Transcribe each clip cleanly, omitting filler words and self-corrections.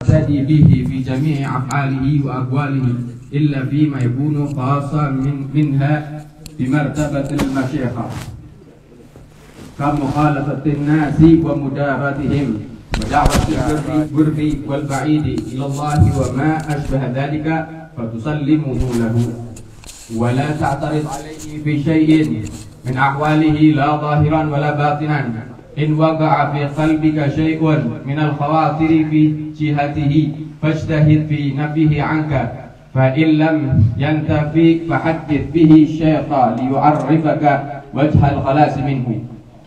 يقتدي به في جميع أفعاله وأقواله إلا فيما يكون خاصا منها بمرتبة المشيخة كمخالفة الناس ومداراتهم ودعوة البر والبعيد إلى الله وما أشبه ذلك فتسلمه له ولا تعترض عليه في شيء من أحواله لا ظاهرا ولا باطنا. إن وقع في قلبك شيء من الخواطر في جهته فاجتهد في نفيه عنك، فإن لم ينتفي فحدث به الشيخ ليعرفك وجه الخلاص منه،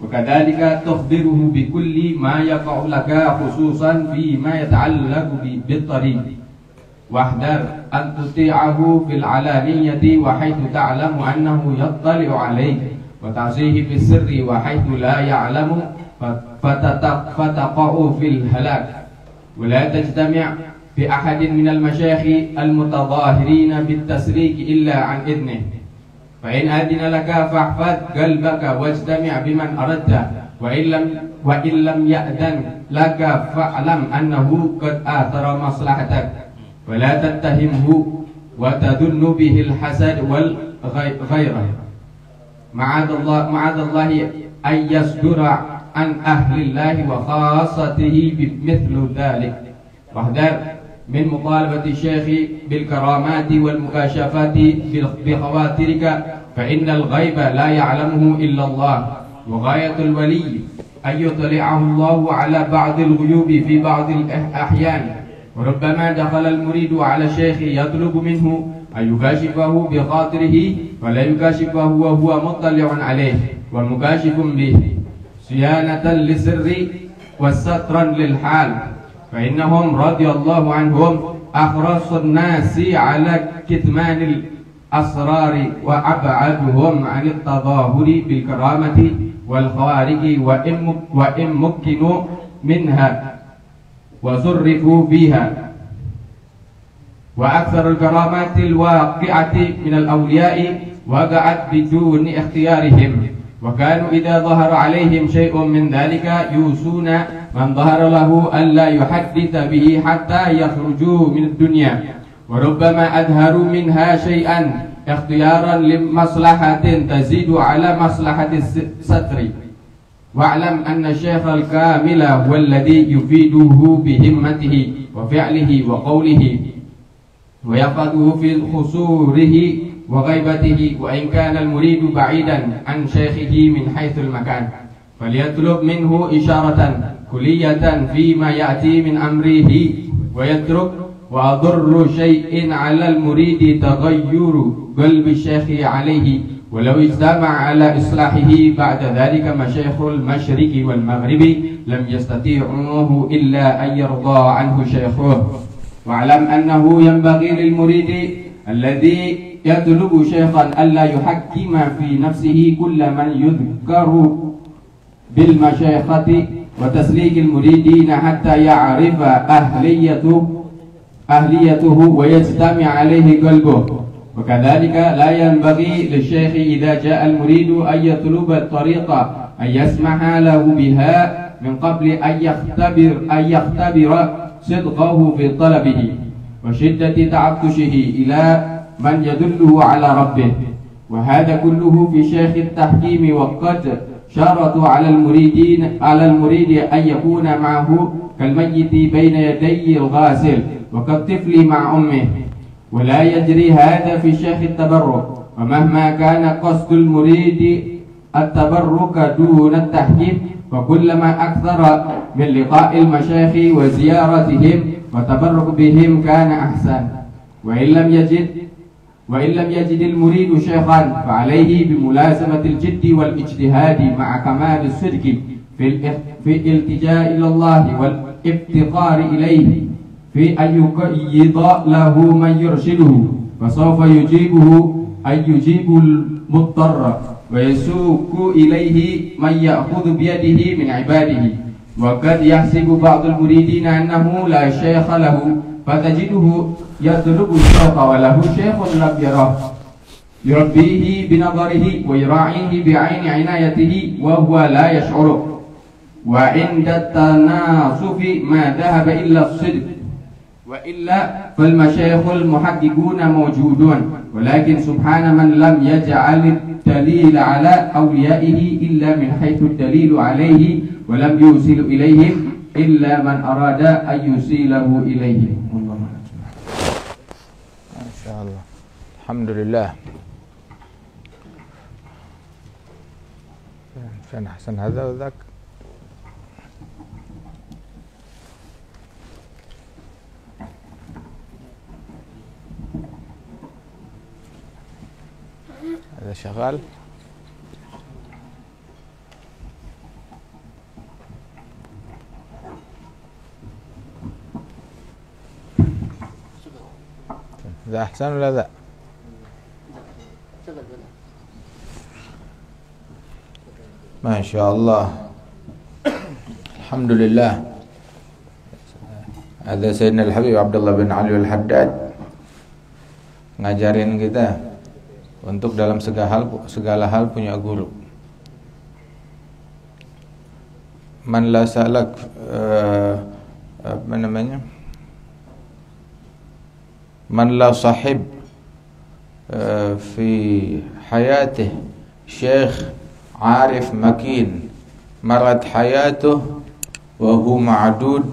وكذلك تخبره بكل ما يقع لك خصوصا فيما يتعلق بالطريق، واحذر أن تطيعه في العلانية وحيث تعلم أنه يطلع عليك، وتعصيه في السر وحيث لا يعلم فتقع في الهلاك. ولا تجتمع بأحد من المشايخ المتظاهرين بالتسليك إلا عن إذنه، فإن أذن لك فاحفظ قلبك واجتمع بمن أردت، وإن لم يأذن لك فاعلم أنه قد آثر مصلحتك، ولا تتهمه وتظن به الحسد والغيرة. معاذ الله أن يصدر عن أهل الله وخاصته بمثل ذلك. واحذر من مطالبة الشيخ بالكرامات والمكاشفات بخواطرك، فإن الغيب لا يعلمه إلا الله، وغاية الولي أن يطلعه الله على بعض الغيوب في بعض الأحيان. وربما دخل المريد على الشيخ يطلب منه أن يكاشفه بخاطره ولا يكاشفه وهو مطلع عليه ومكاشف به، صيانة للسر وسترا للحال، فإنهم رضي الله عنهم أحرص الناس على كتمان الأسرار وأبعدهم عن التظاهر بالكرامة والخوارق، وإن مكنوا منها وصرفوا فيها. وأكثر الكرامات الواقعة من الأولياء وقعت بدون اختيارهم، وكانوا إذا ظهر عليهم شيء من ذلك يوصون من ظهر له ألا يحدث به حتى يخرجوا من الدنيا، وربما أظهروا منها شيئا اختيارا لمصلحة تزيد على مصلحة الستر. واعلم أن الشيخ الكامل هو الذي يفيده بهمته وفعله وقوله، ويفقده في خسوره وغيبته، وإن كان المريد بعيدا عن شيخه من حيث المكان فليطلب منه إشارة كلية فيما يأتي من أمره ويترك. وأضر شيء على المريد تغير قلب الشيخ عليه، ولو اجتمع على إصلاحه بعد ذلك مشايخ المشرق والمغرب لم يستطيعوه إلا أن يرضى عنه شيخه. واعلم أنه ينبغي للمريد الذي يطلب شيخا ألا يحكم في نفسه كل من يذكر بالمشايخة وتسليك المريدين حتى يعرف أهليته ويجتمع عليه قلبه. وكذلك لا ينبغي للشيخ إذا جاء المريد أن يطلب الطريقة أن يسمح له بها من قبل أن يختبر صدقه في طلبه وشدة تعطشه إلى من يدله على ربه. وهذا كله في شيخ التحكيم، وقد شرطوا على المريد أن يكون معه كالميت بين يدي الغاسل وكالطفل مع أمه، ولا يجري هذا في شيخ التبرك. ومهما كان قصد المريد التبرك دون التحكيم فكلما أكثر من لقاء المشايخ وزيارتهم وتبرك بهم كان أحسن. وإن لم يجد المريد شيخا فعليه بملازمة الجد والاجتهاد مع كمال الصدق في الالتجاء إلى الله والافتقار إليه، في أن يقيض له من يرشده، فسوف يجيب المضطر ويسوق إليه من يأخذ بيده من عباده. وقد يحسب بعض المريدين أنه لا شيخ له فتجده يطلب الشيخ وله شيخ لم يره، يربيه بنظره ويراعيه بعين عنايته وهو لا يشعره. وعند التناصف ما ذهب إلا الصدق وإلا فالمشايخ المحققون موجودون ولكن سبحان من لم يجعل الدليل على أوليائه إلا من حيث الدليل عليه ولم يوصل إليهم إلا من أراد أن يوصله إليهم. ما شاء الله. الحمد لله. أحسن هذا وذاك. هذا شغال. ذا أحسن ولا ذا؟ ما شاء الله. الحمد لله. Ada Sayyidina Al-Habib Abdullah bin Ali Al-Haddad ngajarin kita untuk dalam segala hal punya guru. Man la salak apa namanya? Man la sahib fi hayatih syekh arif makin marat hayatuh wa huwa ma'dud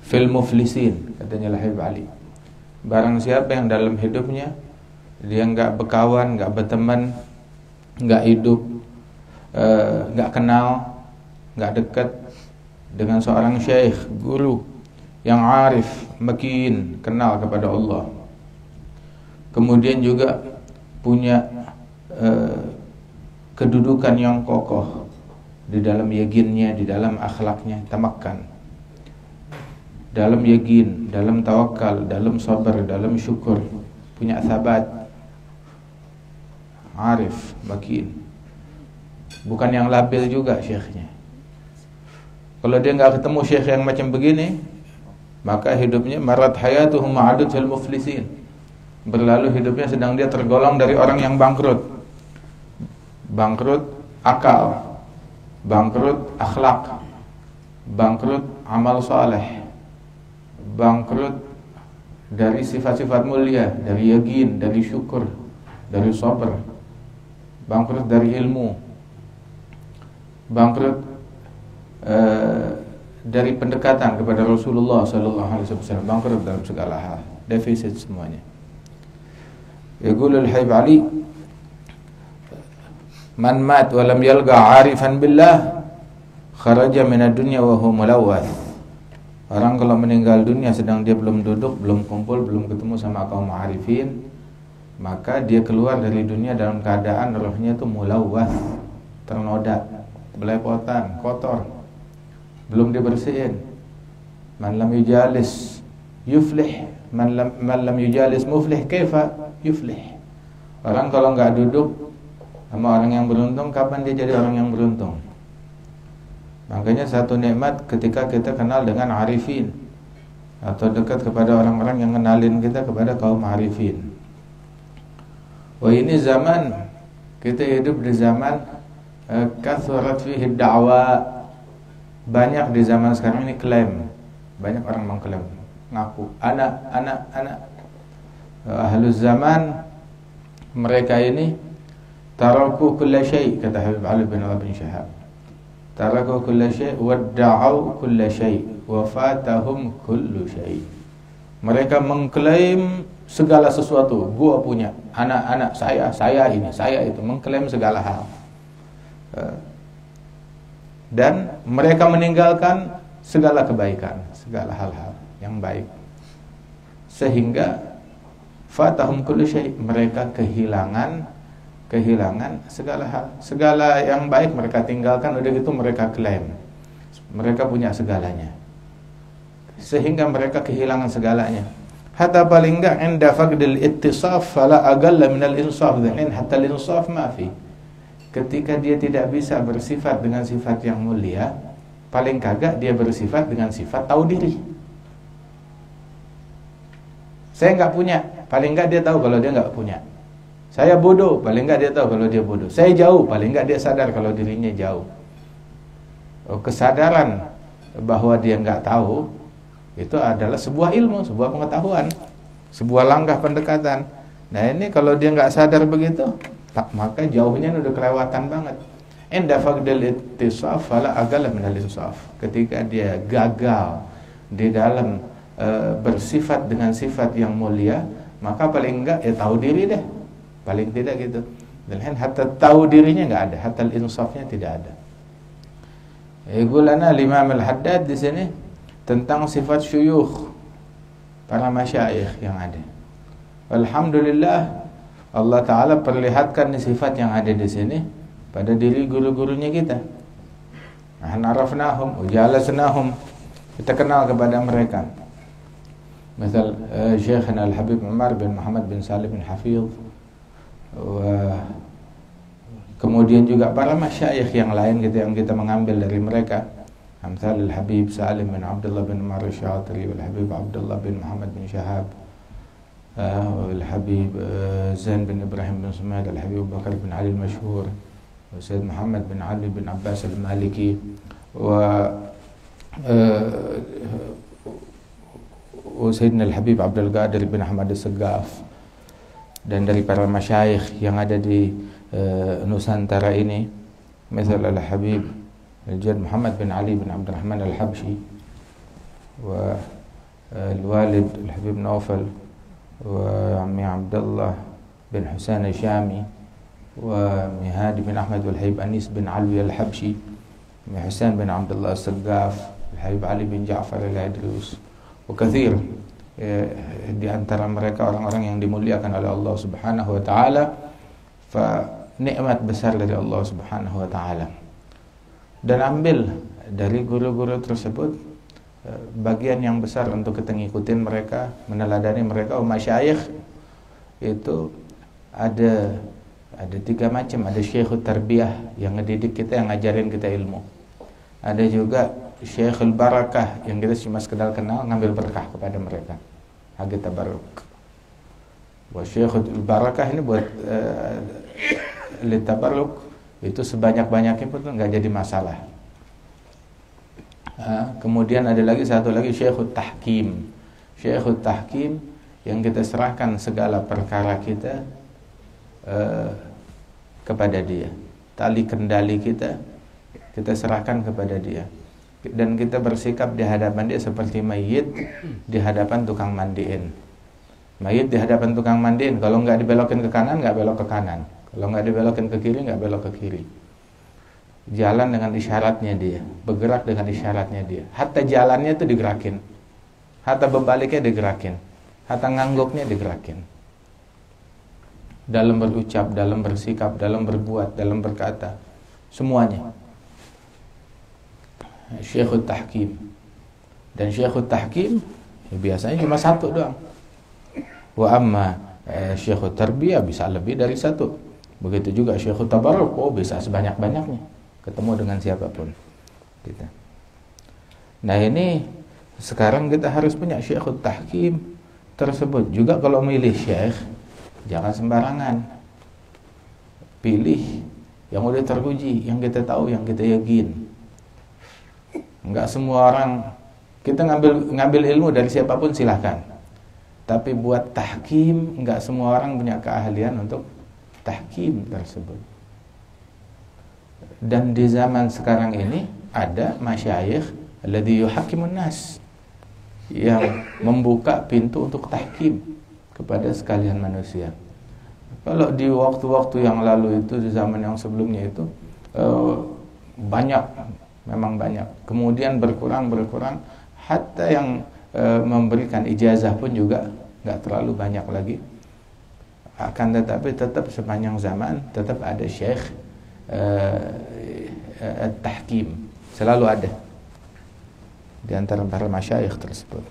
fil muflisin, katanya Al-Habib Ali. Barang siapa yang dalam hidupnya dia enggak berkawan, enggak berteman, enggak hidup, enggak kenal, enggak dekat dengan seorang syekh, guru yang arif, makin kenal kepada Allah, kemudian juga punya kedudukan yang kokoh di dalam yakinnya, di dalam akhlaknya, tamakkan, dalam yakin, dalam tawakal, dalam sabar, dalam syukur, punya sabat, arif, makin, bukan yang labil juga syekhnya. Kalau dia nggak ketemu syekh yang macam begini, maka hidupnya marat hayatuhum ma'adud fil muflisin, berlalu hidupnya sedang dia tergolong dari orang yang bangkrut, bangkrut akal, bangkrut akhlak, bangkrut amal saleh, bangkrut dari sifat-sifat mulia, dari yakin, dari syukur, dari sabar, bangkrut dari ilmu, bangkrut dari pendekatan kepada Rasulullah sallallahu alaihi wasallam, bangkrut dalam segala hal, defisit semuanya. Yaqul Al-Habib Ali, man mat wa lam yalqa 'arifan billah kharaja min ad-dunya wa huwa mulawwath. Orang kalau meninggal dunia sedang dia belum duduk, belum kumpul, belum ketemu sama kaum arifin, maka dia keluar dari dunia dalam keadaan rohnya itu mulawwath, ternoda, belepotan, kotor, belum dibersihin. Man lam yujalis yuflih, man lam yujalis muflih kaifa yuflih. Orang kalau enggak duduk sama orang yang beruntung, kapan dia jadi orang yang beruntung? Makanya satu nikmat ketika kita kenal dengan arifin, atau dekat kepada orang-orang yang kenalin kita kepada kaum arifin. Wah, ini zaman kita hidup di zaman kathurat fihi da'wa. Banyak di zaman sekarang ini klaim, banyak orang mengklaim, ngaku anak. Ahlus zaman mereka ini taraku kulla syai', kata Habib Ali bin Abi Syahab. Taraku kulla syai' wadda'au kulla syai' wa fatahum kullu syai'. Mereka mengklaim segala sesuatu, gua punya, anak saya ini, saya itu, mengklaim segala hal. Dan mereka meninggalkan segala kebaikan, segala hal-hal yang baik, sehingga fatahum kullu syai', mereka kehilangan segala hal, segala yang baik mereka tinggalkan. Udah gitu mereka klaim mereka punya segalanya, sehingga mereka kehilangan segalanya. Hatta paling enggak inda faqdil ittisaf fala aqalla minal insaf, dan hatta al-insaf ma fi. Ketika dia tidak bisa bersifat dengan sifat yang mulia, paling kagak dia bersifat dengan sifat tahu diri. Saya nggak punya, paling nggak dia tahu kalau dia nggak punya. Saya bodoh, paling nggak dia tahu kalau dia bodoh. Saya jauh, paling nggak dia sadar kalau dirinya jauh. Kesadaran bahwa dia nggak tahu itu adalah sebuah ilmu, sebuah pengetahuan, sebuah langkah pendekatan. Nah ini kalau dia nggak sadar begitu, maka jauhnya udah kelewatan banget. Inda faqdil ittisaf fala agala minal insaf. Ketika dia gagal di dalam bersifat dengan sifat yang mulia, maka paling enggak ya tahu diri deh, paling tidak gitu. Dan hatta tahu dirinya nggak ada, hatta insafnya tidak ada. Gulana Imam Al-Haddad di sini tentang sifat syuyukh, para masyayikh yang ada. Alhamdulillah Allah Ta'ala perlihatkan sifat yang ada di sini pada diri guru-gurunya kita. Arafnahum, ujalasnahum, kita kenal kepada mereka. Misal Syekhna Al-Habib Umar bin Muhammad bin Salim bin Hafidh, kemudian juga para masyayikh yang lain gitu yang kita mengambil dari mereka. Amsal Al-Habib Salim bin Abdullah bin Umar Al-Syatri, Al-Habib Abdullah bin Muhammad bin Syahab, Al-Habib Zain bin Ibrahim bin Sumad, Al-Habib Bakar bin Ali Al-Mashhur, Sayyid Muhammad bin Ali bin Abbas Al-Maliki, Sayyidina Al-Habib Abdul Qadir bin Ahmad Al-Segaf. Dan dari para masyayikh yang ada di Nusantara ini, misalnya Al-Habib Al-Jad Muhammad bin Ali bin Abdurrahman Al-Habshi, wa Al-Walid Al-Habib Naufal, wa Ammi Abdullah bin Husain Al-Syami, wa Mihadi bin Ahmad Al-Habib Anis bin Alwi Al-Habshi, Husain bin Abdullah Al-Segaf, Al-Habib Ali bin Ja'far Al-Idrus, wa kathir di antara mereka orang-orang yang dimuliakan oleh Allah Subhanahu wa taala. Fa nikmat besar dari Allah Subhanahu wa taala. Dan ambil dari guru-guru tersebut bagian yang besar untuk kita ngikutin mereka, meneladani mereka. Masyayikh itu ada 3 macam. Ada syekhut tarbiyah yang ngedidik kita, yang ngajarin kita ilmu. Ada juga syekhul barakah yang kita cuma sekedar kenal, ngambil berkah kepada mereka, agak tabarruk. Wa syekhul barakah ini buat litabarruk, itu sebanyak-banyaknya pun nggak jadi masalah. Kemudian ada lagi satu lagi syekhut tahkim. Syekhut tahkim yang kita serahkan segala perkara kita kepada dia. Tali kendali kita serahkan kepada dia. Dan kita bersikap di hadapan dia seperti mayit di hadapan tukang mandiin. Mayit di hadapan tukang mandiin, kalau nggak dibelokin ke kanan, nggak belok ke kanan. Kalau nggak dibelokin ke kiri, nggak belok ke kiri. Jalan dengan isyaratnya dia, bergerak dengan isyaratnya dia. Hatta jalannya itu digerakin, hatta berbaliknya digerakin, hatta ngangguknya digerakin. Dalam berucap, dalam bersikap, dalam berbuat, dalam berkata, semuanya. Syekhut tahkim. Dan syekhut tahkim biasanya cuma satu doang. Wa amma syekhut tarbiyah bisa lebih dari satu. Begitu juga syekhut tabarruk, bisa sebanyak-banyaknya, ketemu dengan siapapun gitu. Nah ini sekarang kita harus punya syekhut tahkim tersebut. Juga kalau milih syekh, jangan sembarangan. Pilih yang udah teruji, yang kita tahu, yang kita yakin. Enggak semua orang, kita ngambil ilmu dari siapapun silahkan, tapi buat tahkim enggak semua orang punya keahlian untuk tahkim tersebut. Dan di zaman sekarang ini ada masyayikh alladzi yuhakkimun nas, yang membuka pintu untuk tahkim kepada sekalian manusia. Kalau di waktu-waktu yang lalu itu, di zaman yang sebelumnya itu banyak, memang banyak. Kemudian berkurang, hatta yang memberikan ijazah pun juga nggak terlalu banyak lagi. Akan tetapi tetap sepanjang zaman tetap ada syekh tahkim, selalu ada di antara para masyayikh tersebut.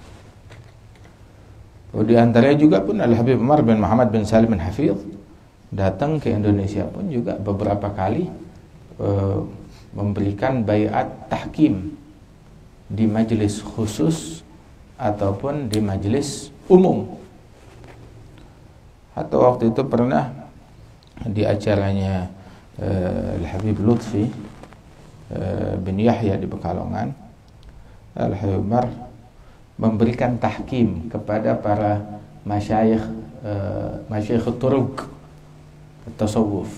Di antaranya juga pun Al-Habib Umar bin Muhammad bin Salim bin Hafidh datang ke Indonesia pun juga beberapa kali memberikan baiat tahkim di majelis khusus ataupun di majelis umum. Atau waktu itu pernah di acaranya Al-Habib Lutfi bin Yahya di Pekalongan, Al-Habib Umar memberikan tahkim kepada para masyayikh turuq tasawuf.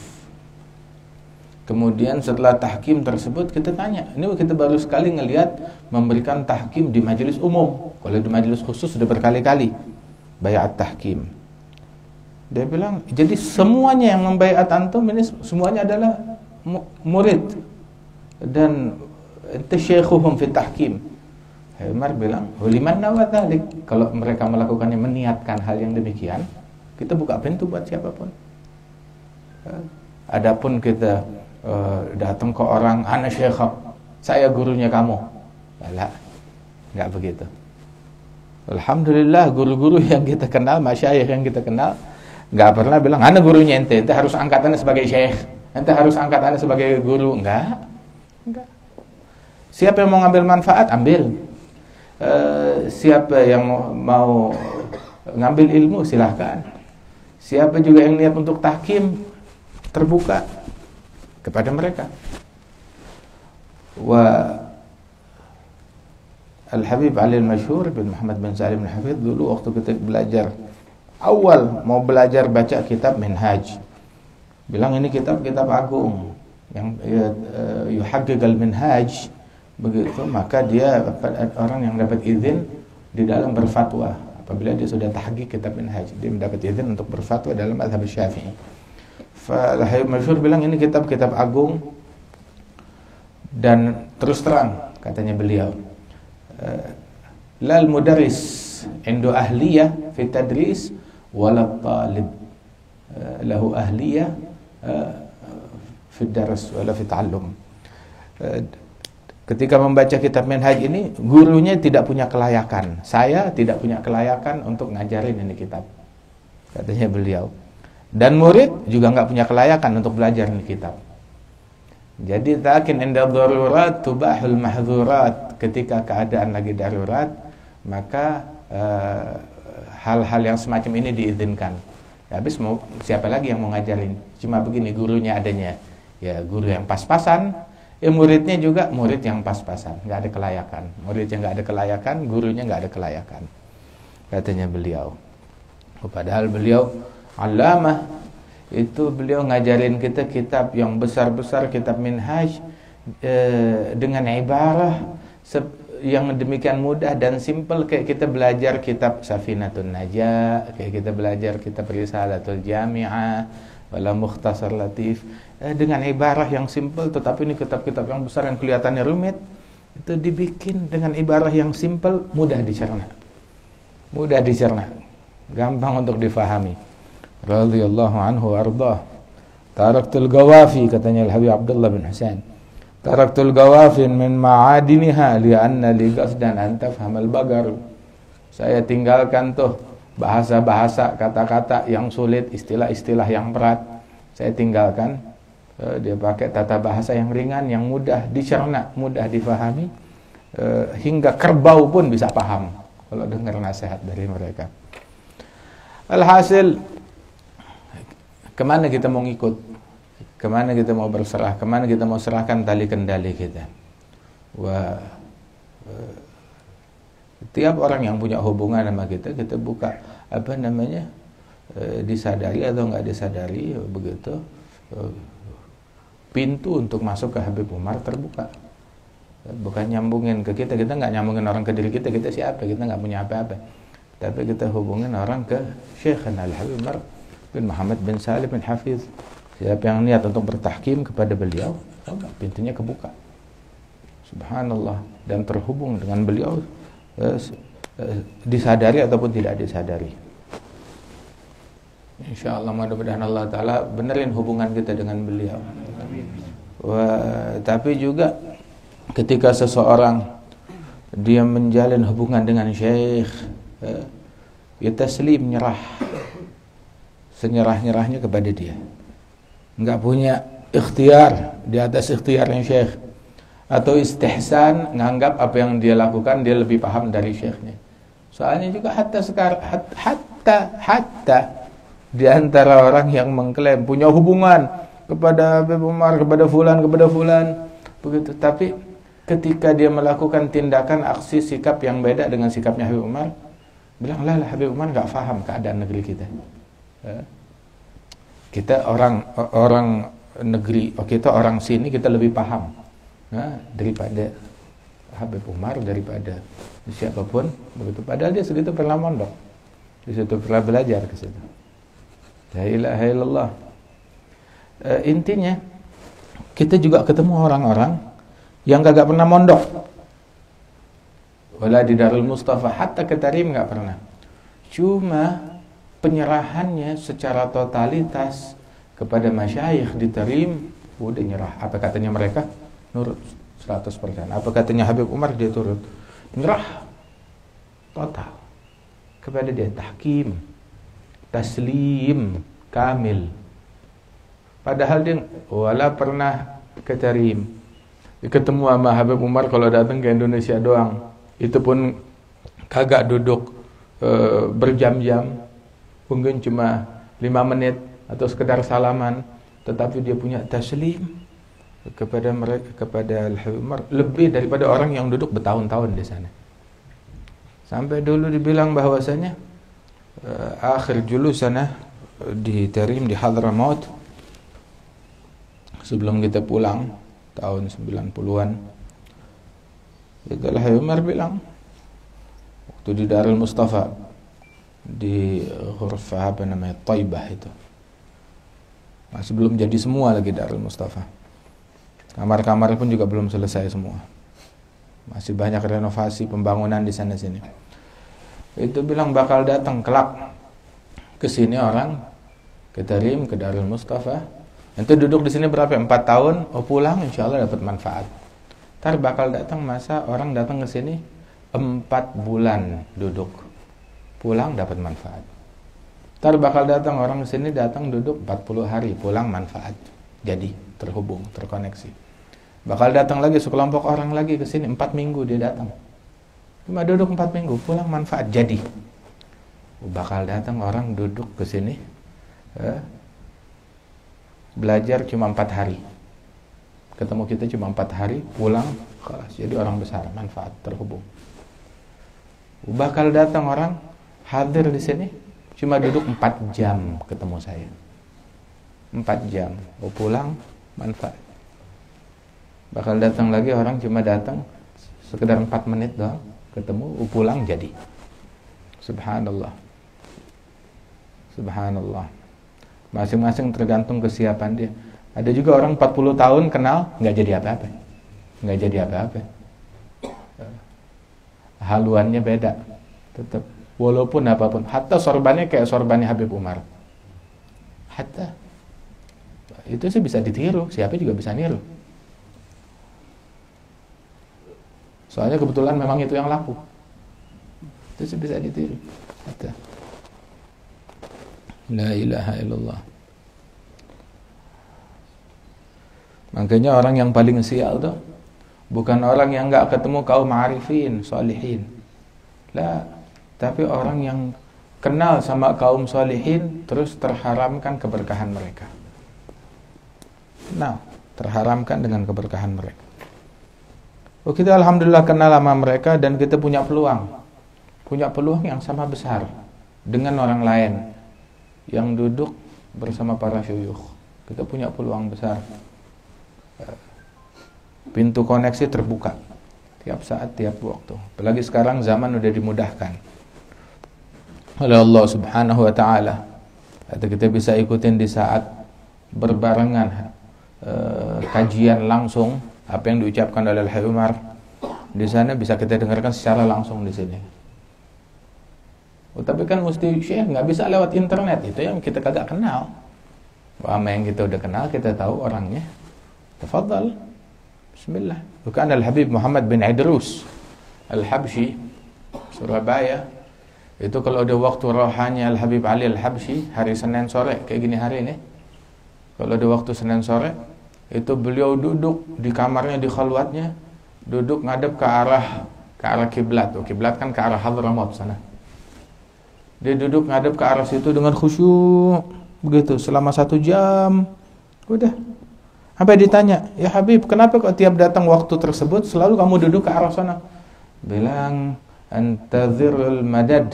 Kemudian setelah tahkim tersebut kita tanya, ini kita baru sekali ngelihat memberikan tahkim di majelis umum. Kalau di majelis khusus sudah berkali-kali baiat tahkim. Dia bilang, jadi semuanya yang membaiat antum ini semuanya adalah murid dan ente syekhuhum fi tahkim. Umar bilang, "Liman nawadzalik." Kalau mereka melakukannya, meniatkan hal yang demikian, kita buka pintu buat siapapun. Adapun kita datang ke orang, ana syekhak, saya gurunya kamu. Enggak begitu. Alhamdulillah guru-guru yang kita kenal, masyayikh yang kita kenal, enggak pernah bilang, ana gurunya ente harus angkat ana sebagai syekh, ente harus angkat ana sebagai guru. Enggak. Siapa yang mau ngambil manfaat, ambil. Siapa yang mau ngambil ilmu, silahkan. Siapa juga yang niat untuk tahkim, terbuka kepada mereka. Wa Al-Habib Ali Al-Masyhur bin Muhammad bin Salim Al-Hafidh, dulu waktu kita belajar awal mau belajar baca kitab Minhaj, bilang ini kitab-kitab agung yang yuhaqqiq al-minhaj, begitu maka dia orang yang dapat izin di dalam berfatwa. Apabila dia sudah tahqiq kitab Minhaj, dia mendapat izin untuk berfatwa dalam mazhab Syafi'i. Al-Habib Masyhur bilang ini kitab-kitab agung, dan terus terang katanya beliau, lal mudarris indu ahliyah fi tadris wala talib lahu ahliyah fi daras wala fi ta'allum. Ketika membaca kitab Minhaj ini, gurunya tidak punya kelayakan, saya tidak punya kelayakan untuk ngajarin ini kitab, katanya beliau. Dan murid juga nggak punya kelayakan untuk belajar ini kitab. Jadi takin inda darurat tubahul mahzurat. Ketika keadaan lagi darurat, maka hal-hal yang semacam ini diizinkan. Ya, habis mau siapa lagi yang mau ngajarin? Cuma begini, gurunya adanya ya guru yang pas-pasan, muridnya juga murid yang pas-pasan, nggak ada kelayakan. Murid yang nggak ada kelayakan, gurunya nggak ada kelayakan, katanya beliau. Padahal beliau Allamah, itu beliau ngajarin kita kitab yang besar-besar, kitab Minhaj, dengan ibarah yang demikian mudah dan simpel, kayak kita belajar kitab Safinatun Najah, kayak kita belajar kitab Risalatul Jami'ah wala Mukhtasar Latif, dengan ibarah yang simpel. Tetapi ini kitab-kitab yang besar yang kelihatannya rumit, itu dibikin dengan ibarah yang simpel, mudah dicerna, gampang untuk difahami. Radhiyallahu anhu ardah. Taraktul gawafi, katanya Al-Habib Abdullah bin Husain, taraktul gawafin min ma'adiniha li'anna li qasdan an tafhamal bagar. Saya tinggalkan tuh bahasa-bahasa, kata-kata yang sulit, istilah-istilah yang berat, saya tinggalkan. Dia pakai tata bahasa yang ringan, yang mudah dicerna, mudah difahami, hingga kerbau pun bisa paham kalau dengar nasihat dari mereka. Alhasil, kemana kita mau ngikut? Kemana kita mau berserah? Kemana kita mau serahkan tali kendali kita? Wah, tiap orang yang punya hubungan sama kita buka disadari atau nggak disadari, begitu pintu untuk masuk ke Habib Umar terbuka. Bukan nyambungin ke kita nggak nyambungin orang ke diri kita siapa? Kita nggak punya apa-apa. Tapi kita hubungin orang ke Syekhana Al-Habib Umar bin Muhammad bin Salim bin Hafidh. Siapa yang niat untuk bertahkim kepada beliau, pintunya kebuka. Subhanallah. Dan terhubung dengan beliau, disadari ataupun tidak disadari. InsyaAllah mudah-mudahan Allah Ta'ala benerin hubungan kita dengan beliau. Tapi juga ketika seseorang dia menjalin hubungan dengan syekh, ya taslim, nyerah, senyerah-nyerahnya kepada dia, nggak punya ikhtiar di atas ikhtiarnya syekh, atau istihsan, nganggap apa yang dia lakukan dia lebih paham dari syekhnya. Soalnya juga hatta di antara orang yang mengklaim punya hubungan kepada Habib Umar, kepada fulan, begitu, tapi ketika dia melakukan tindakan aksi sikap yang beda dengan sikapnya Habib Umar, bilang lah Habib Umar nggak paham keadaan negeri kita. Kita orang negeri, kita orang sini kita lebih paham daripada Habib Umar, daripada siapapun begitu. Padahal dia segitu pernah mondok, di situ pernah belajar ke situ. La ilaha illallah. Intinya kita juga ketemu orang-orang yang gak pernah mondok, wala di Darul Mustafa, hatta ke Tarim gak pernah. Cuma penyerahannya secara totalitas kepada masyayikh di Tarim, udah nyerah. Apa katanya mereka? Nurut 100%. Apa katanya Habib Umar? Dia turut. Nyerah total kepada dia, tahkim, taslim kamil. Padahal dia wala pernah ke Tarim. Ketemu sama Habib Umar kalau datang ke Indonesia doang. Itu pun kagak duduk berjam-jam, mungkin cuma 5 menit atau sekedar salaman, tetapi dia punya taslim kepada mereka, kepada Habib Umar lebih daripada orang yang duduk bertahun-tahun di sana. Sampai dulu dibilang bahwasanya akhir julusana di Tarim di Hadramaut sebelum kita pulang tahun 90-an, itulah Habib Umar bilang waktu di Darul Mustafa di Ghurfah apa namanya Taibah, itu masih belum jadi semua lagi Darul Mustafa. Kamar-kamar pun juga belum selesai semua. Masih banyak renovasi pembangunan di sana sini. Itu bilang bakal datang kelak ke sini orang ke Tarim, ke Darul Mustafa. Nanti duduk di sini berapa? 4 tahun, pulang insyaallah dapat manfaat. Ntar bakal datang masa orang datang ke sini 4 bulan duduk, pulang dapat manfaat. Ntar bakal datang orang ke sini datang duduk 40 hari, pulang manfaat. Jadi terhubung, terkoneksi. Bakal datang lagi sekelompok orang lagi ke sini 4 minggu dia datang. Cuma duduk 4 minggu, pulang manfaat. Jadi bakal datang orang duduk ke sini belajar cuma 4 hari. Ketemu kita cuma 4 hari, pulang khalas, jadi orang besar, manfaat, terhubung. Bakal datang orang hadir di sini cuma duduk 4 jam ketemu saya. 4 jam, pulang manfaat. Bakal datang lagi orang cuma datang sekedar 4 menit doang, ketemu, pulang jadi. Subhanallah. Subhanallah. Masing-masing tergantung kesiapan dia. Ada juga orang 40 tahun kenal, nggak jadi apa-apa. Nggak jadi apa-apa. Haluannya beda. Tetap. Walaupun apapun. Hatta sorbannya kayak sorbannya Habib Umar. Hatta. Itu sih bisa ditiru. Siapa juga bisa niru. Soalnya kebetulan memang itu yang laku. Itu sih bisa ditiru. Hatta. La ilaha illallah. Makanya orang yang paling sial tuh bukan orang yang enggak ketemu kaum ma'arifin, salihin. La, tapi orang yang kenal sama kaum salihin terus terharamkan keberkahan mereka. Nah, terharamkan dengan keberkahan mereka. Oh, kita alhamdulillah kenal sama mereka dan kita punya peluang. Punya peluang yang sama besar dengan orang lain yang duduk bersama para syuyukh. Kita punya peluang besar. Pintu koneksi terbuka tiap saat, tiap waktu. Apalagi sekarang zaman udah dimudahkan oleh Allah Subhanahu wa taala. Atau kita bisa ikutin di saat berbarengan kajian langsung apa yang diucapkan oleh Habib Umar. Di sana bisa kita dengarkan secara langsung di sini. Tapi kan mesti syekh nggak bisa lewat internet, itu yang kita kagak kenal. Sama yang kita udah kenal, kita tahu orangnya. Tafadhal. Bismillah. Bukan Al-Habib Muhammad bin Idrus Al-Habsyi, Surabaya. Itu kalau ada waktu rohani Al-Habib Ali Al-Habsyi hari Senin sore kayak gini hari ini. Kalau ada waktu Senin sore, itu beliau duduk di kamarnya, di khalwatnya, duduk ngadep ke arah kiblat. Kiblat kan ke arah Hadramaut sana. Dia duduk ngadep ke arah situ dengan khusyuk begitu selama 1 jam. Udah. Sampai ditanya, "Ya Habib, kenapa kok tiap datang waktu tersebut selalu kamu duduk ke arah sana?" Bilang, "Antazirul madad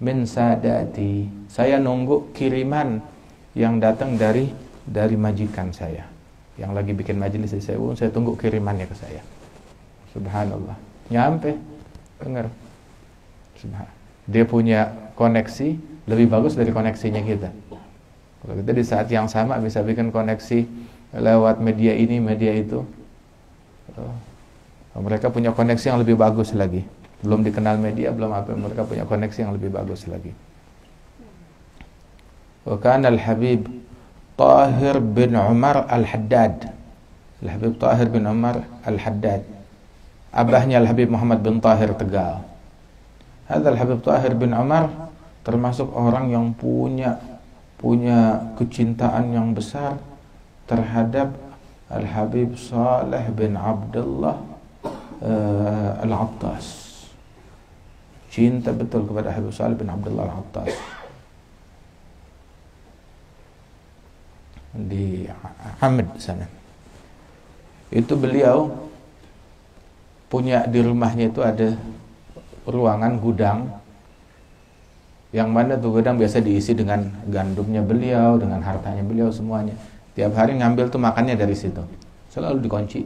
min sadati." Saya nunggu kiriman yang datang dari majikan saya. Yang lagi bikin majelis di saya tunggu kirimannya ke saya. Subhanallah. Nyampe, dengar. Dia punya koneksi lebih bagus dari koneksinya kita. Kalau kita di saat yang sama bisa bikin koneksi lewat media ini, media itu. Mereka punya koneksi yang lebih bagus lagi. Belum dikenal media, belum apa, mereka punya koneksi yang lebih bagus lagi. Wa kana al-Habib Tahir bin Umar al-Haddad. Al-Habib Tahir bin Umar al-Haddad. Abahnya Al-Habib Muhammad bin Tahir Tegal. Hadal Habib Tahir bin Umar termasuk orang yang punya kecintaan yang besar terhadap Al-Habib Saleh bin Abdullah Al-Attas. Cinta betul kepada Habib Saleh bin Abdullah Al-Attas. Di Hamid sana. Itu beliau punya di rumahnya itu ada ruangan gudang yang mana tuh gudang biasa diisi dengan gandumnya beliau, dengan hartanya beliau semuanya. Tiap hari ngambil tuh makannya dari situ. Selalu dikunci.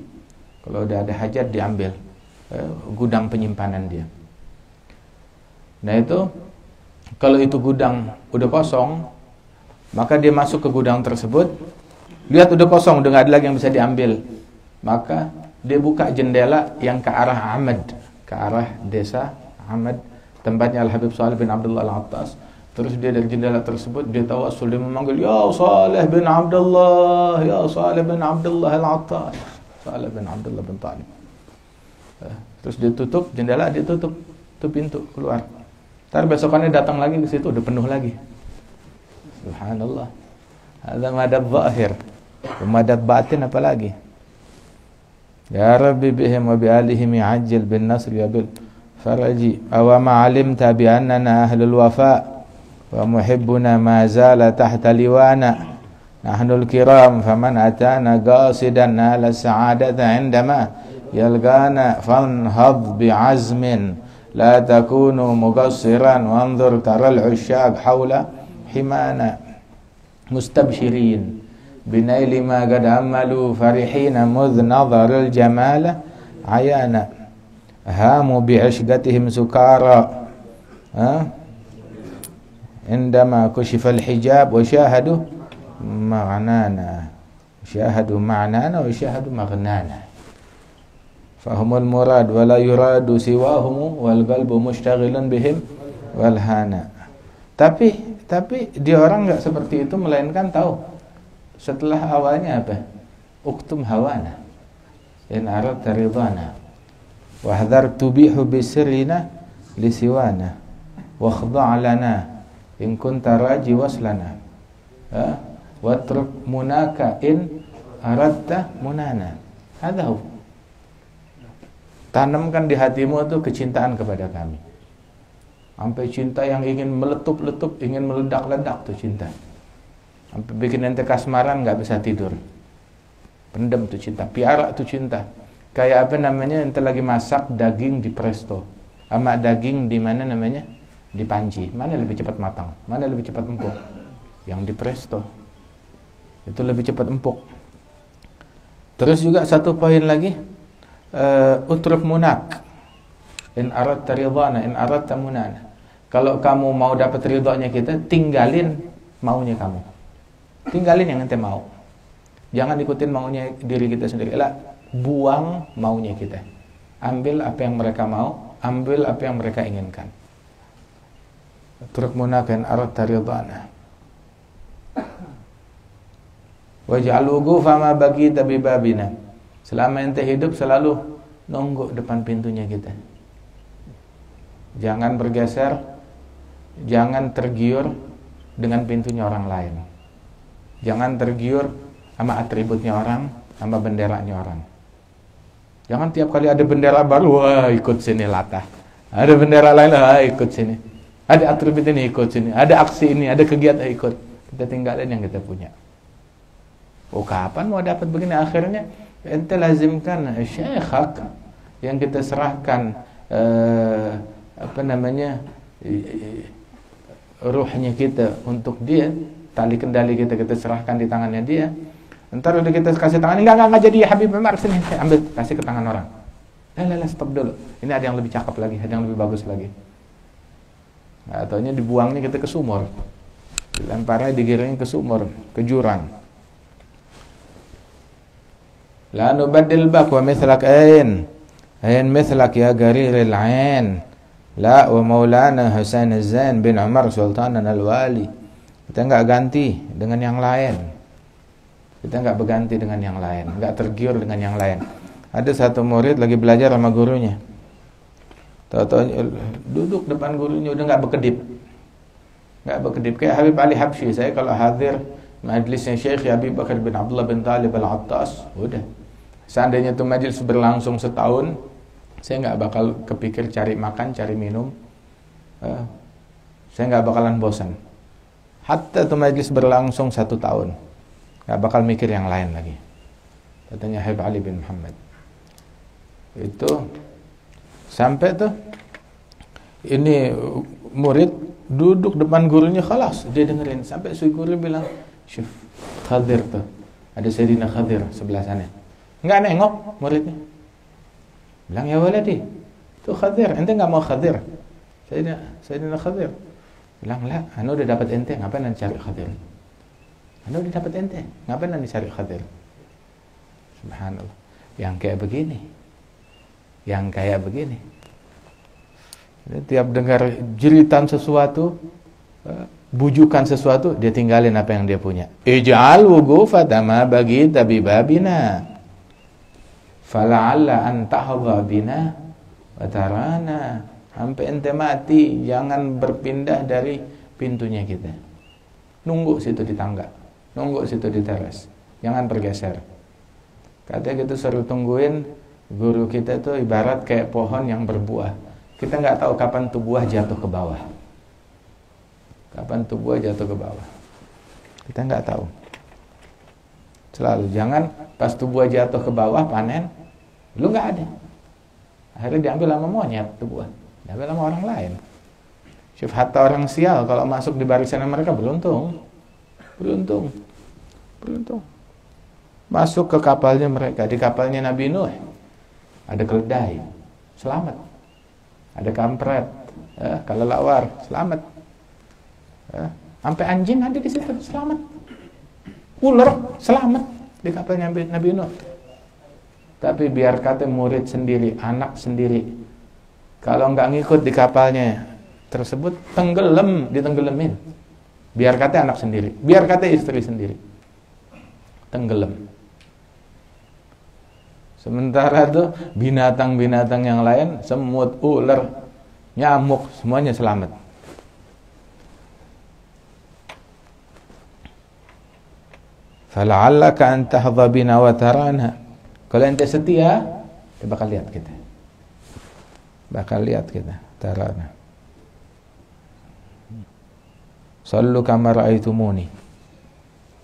Kalau udah ada hajat diambil gudang penyimpanan dia. Nah itu kalau itu gudang udah kosong, maka dia masuk ke gudang tersebut, lihat udah kosong, udah nggak ada lagi yang bisa diambil. Maka dia buka jendela yang ke arah Ahmad, ke arah desa Ahmad, tempatnya Al-Habib Saleh bin Abdullah Al-Attas. Terus dia dari jendela tersebut dia tawassul, dia memanggil, "Ya Saleh bin Abdullah, ya Saleh bin Abdullah Al-Attas, Saleh bin Abdullah bin Talib." Terus dia tutup jendela, dia tutup pintu keluar. Ntar besokannya datang lagi ke situ udah penuh lagi. Subhanallah. Ada madad zahir, madad batin apa lagi? Ya Rabbi bihim wa bi alihim ya'ajjil bin nasr ya bil faraji aw ma 'alimta bi annana ahlul wafa wa muhibbuna ma zala tahta liwana nahnul kiram faman atana qasidan nala sa'adata 'indama yalqana fanhad bi 'azmin la takunu muqassiran wanzur taral 'usyaq hawla himana mustabshirin binaili ma qad amalu farihina mudh nadharul jamala ayana hamu bi'ishqatihim sukara indama kushifa al-hijab wa syahadu ma'nana wa syahadu maghnana fahumul murad wa la yuradu siwahum wal qalbu mushtaghilun bihim wal hana. Tapi dia orang enggak seperti itu, melainkan tahu setelah awalnya apa? Uktum hawana in aradta ridana wahdhar tubihu bisirrina lisiwana wakhda' lana in kunta raji waslana watruk munaka in aradta munana. Hadha tanamkan di hatimu itu kecintaan kepada kami, sampai cinta yang ingin meletup-letup, ingin meledak-ledak tuh cinta. Sampai bikin ente kasmaran nggak bisa tidur. Pendem tuh cinta, piara tuh cinta. Kayak apa namanya, ente lagi masak daging di presto, sama daging di mana namanya, di panci. Mana lebih cepat matang? Mana lebih cepat empuk? Yang di presto. Itu lebih cepat empuk. Terus juga satu poin lagi, utruk munak. In aradta ridana, in aradta munana. Kalau kamu mau dapat ridhonya kita, tinggalin maunya kamu. Tinggalin yang ente mau. Jangan ikutin maunya diri kita sendiri. Buang maunya kita. Ambil apa yang mereka mau, ambil apa yang mereka inginkan. Utruk munaka in aradta ridana. Waj'al wuqufa ma baqita bi babina. Selama ente hidup selalu nunggu depan pintunya kita. Jangan bergeser, jangan tergiur dengan pintunya orang lain. Jangan tergiur sama atributnya orang, sama benderanya orang. Jangan tiap kali ada bendera baru, wah ikut sini latah. Ada bendera lain, wah ikut sini. Ada atribut ini ikut sini. Ada aksi ini, ada kegiatan ikut. Kita tinggalin yang kita punya. Oh, kapan mau dapat begini? Akhirnya ente lazimkan syekhak yang kita serahkan ruhnya kita untuk dia, tali kendali kita serahkan di tangannya dia. Ntar udah kita kasih tangan, enggak jadi ya Habib Umar, sini ambil, kasih ke tangan orang. Lah, stop dulu. Ini ada yang lebih cakep lagi, ada yang lebih bagus lagi. Nah, ataunya dibuangnya kita ke sumur, dilemparnya, digiringnya ke sumur, ke jurang. La nubaddil bak wa mithlak ain mithlak ya gariril ain. La wa maulana Husain Az-Zain bin Umar Sultanan Al-Wali. Kita enggak ganti dengan yang lain. Kita enggak berganti dengan yang lain, enggak tergiur dengan yang lain. Ada satu murid lagi belajar sama gurunya. Tahu-tahu duduk depan gurunya udah enggak berkedip. Enggak berkedip kayak Habib Ali Habsyi. Saya kalau hadir majlisnya Syekh Habib Bakar bin Abdullah bin Talib Al-Attas, udah. Seandainya itu majlis berlangsung setahun, saya nggak bakal kepikir cari makan, cari minum. Saya nggak bakalan bosan. Hatta itu majlis berlangsung 1 tahun, nggak bakal mikir yang lain lagi. Katanya Habib Ali bin Muhammad. Itu sampai tuh ini murid duduk depan gurunya, khalas dia dengerin sampai si guru bilang, "Syuf, Khadir tuh. Ada Sayyidina Khadir sebelah sana." Enggak nengok muridnya. Bilang, "Ya waladi, tuh Khadir, ente enggak mau Khadir?" Sayyidina Khadir. Bilang, "Lah, anu udah dapat ente, ngapain anda cari Khadir? Anu udah dapat ente, ngapain anda cari Khadir?" Subhanallah. Yang kayak begini. Dia tiap dengar jeritan sesuatu, bujukan sesuatu, dia tinggalin apa yang dia punya. Ij'al wuqufata ma bagita bi babina. Fala'alla an tahdha bina wa tarana. Sampai ente mati jangan berpindah dari pintunya kita. Nunggu situ di tangga, nunggu situ di teras. Jangan bergeser. Katanya gitu suruh tungguin guru kita tuh ibarat kayak pohon yang berbuah. Kita nggak tahu kapan tuh buah jatuh ke bawah. Kapan tuh buah jatuh ke bawah. Kita nggak tahu. Selalu jangan pas tuh buah jatuh ke bawah panen, lu nggak ada. Akhirnya diambil sama monyet tuh buah, diambil sama orang lain. Syuf, hatta orang sial kalau masuk di barisan mereka beruntung. Masuk ke kapalnya mereka, di kapalnya Nabi Nuh ada keledai, selamat. Ada kampret, kelelawar, selamat. Sampai anjing ada di situ, selamat. Ular, selamat di kapalnya Nabi Nuh. Tapi biar kata murid sendiri, anak sendiri, kalau nggak ngikut di kapalnya tersebut, ditenggelamin. Biar kata anak sendiri, biar kata istri sendiri, tenggelam. Sementara tuh binatang-binatang yang lain, semut, ular, nyamuk, semuanya selamat. Fala'allaka an tahdha bina wa tarana. Kalau ente setia, dia bakal lihat kita. Tarana. Sallu kama ra'aitumuni.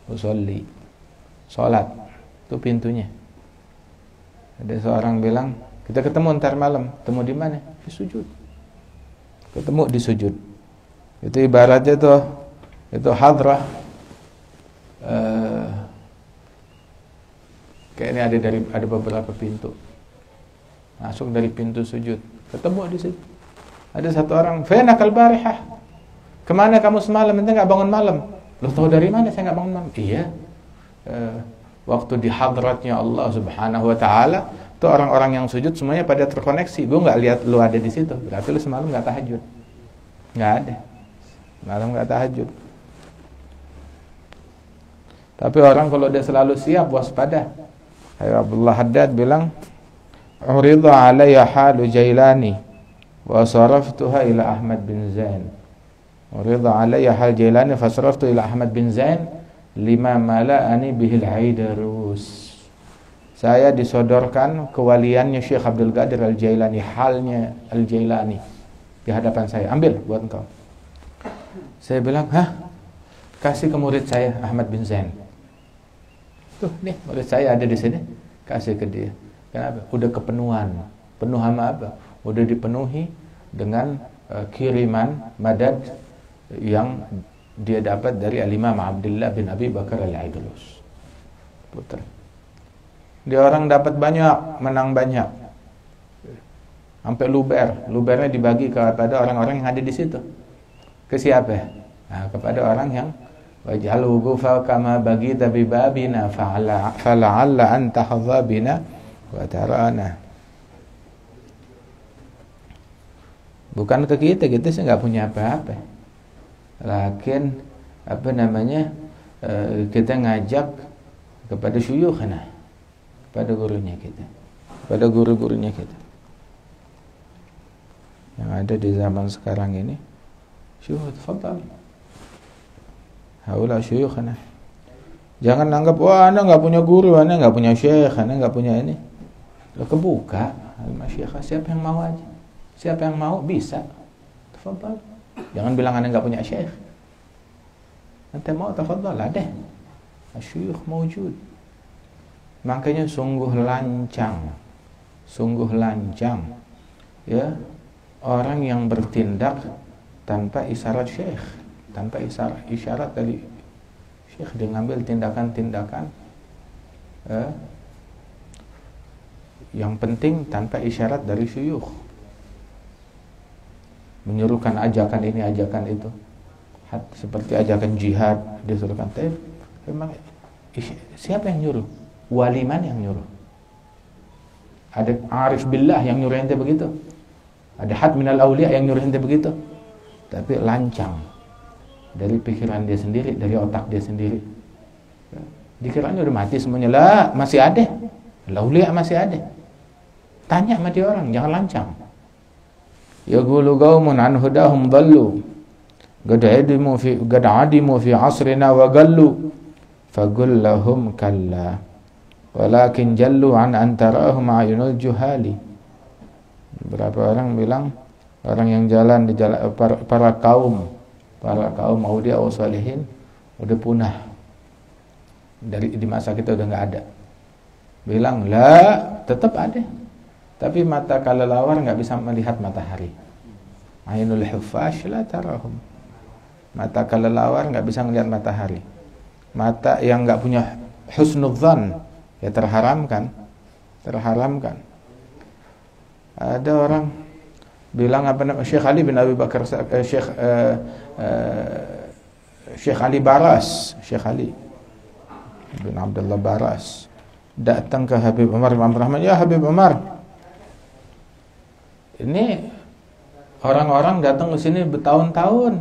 Usolli. Salat. Itu pintunya. Ada seorang bilang, kita ketemu ntar malam. Ketemu di mana? Di sujud. Ketemu di sujud. Itu ibaratnya tuh, itu hadrah. Kayaknya ada beberapa pintu. Masuk dari pintu sujud. Ketemu di situ. Ada satu orang, "Fenakal barihah?" Kemana kamu semalam? Ente nggak bangun malam? Lo tahu dari mana saya nggak bangun malam? Iya. Waktu di hadratnya Allah Subhanahu Wa Taala, tuh orang-orang yang sujud semuanya pada terkoneksi. Gue nggak lihat lu ada di situ. Berarti lu semalam nggak tahajud. Nggak ada. Malam nggak tahajud. Tapi orang kalau dia selalu siap, waspada. Abdullah Haddad bilang, "Uridha alayya halu Jailani wa saraftuha ila Ahmad bin Zain." Uridha alayya hal Jailani fa saraftu ila Ahmad bin Zain lima mala'ani bihil aidarus. Saya disodorkan kewaliannya Syekh Abdul Qadir Al-Jailani, halnya Al-Jailani di hadapan saya. Ambil buat engkau. Saya bilang, "Hah? Kasih ke murid saya Ahmad bin Zain." Tuh nih murid saya ada di sini, kasih ke dia. Kenapa? Udah kepenuhan. Penuh sama apa? Udah dipenuhi dengan kiriman madad yang dia dapat dari Al-Imam Abdullah bin Abi Bakar Al-Aidlus. Putra. Dia orang dapat banyak, menang banyak. Sampai lubernya dibagi kepada orang-orang yang ada di situ. Ke siapa? Nah, kepada orang yang waj'alhu gufa kama bagita bi babina fala'alla anta hadha bina wa tarana. Bukan ke kita sih nggak punya apa-apa. Lakin apa namanya? Kita ngajak kepada syuyukhna, kepada gurunya kita, kepada guru-gurunya kita. Yang ada di zaman sekarang ini, syuyukh, tafadhal. Haula syuyukhna. Jangan anggap wah Anda enggak punya guru, Anda enggak punya syekh, Anda enggak punya ini. Lo kebuka al-masyayikh, siapa yang mau aja. Siapa yang mau bisa. Tafadhal. Jangan bilang Anda enggak punya syekh. Anda mau tafadhal, ada. Syuyukh mawjud. Makanya sungguh lancang ya orang yang bertindak tanpa isyarat syekh, tanpa isyarat dari syekh, dia ngambil tindakan-tindakan yang penting tanpa isyarat dari syuyukh, menyuruhkan ajakan ini ajakan itu, seperti ajakan jihad disuruhkan. Tapi memang siapa yang nyuruh? Wali mana yang nyuruh? Ada arif billah yang nyuruh ente begitu? Ada had minal awliya yang nyuruh ente begitu? Tapi lancang dari pikiran dia sendiri, dari otak dia sendiri. Dikiranya udah mati semuanya. Lah, masih ada. Awliya masih ada. Tanya sama dia orang, jangan lancang. Yaqulu qaumun an hudahum dhallu. Qad adimu fi asrina wa gallu. Faqul lahum kalla. Walakin jallu an antarahum ayunul juhali. Beberapa orang bilang orang yang jalan di jalan para kaum aulia wa salihin udah punah. Di masa kita udah enggak ada. Bilang, "La, tetap ada." Tapi mata kelelawar enggak bisa melihat matahari. Ainul huffash la tarahum. Mata kelelawar enggak bisa melihat matahari. Mata yang enggak punya husnudzan ya terharamkan. Ada orang bilang apa namanya, Syekh Ali bin Abi Bakar, Syekh Ali Baras, Syekh Ali bin Abdullah Baras datang ke Habib Umar bin Abdul Rahman. Ya Habib Umar, ini orang-orang datang ke sini bertahun-tahun,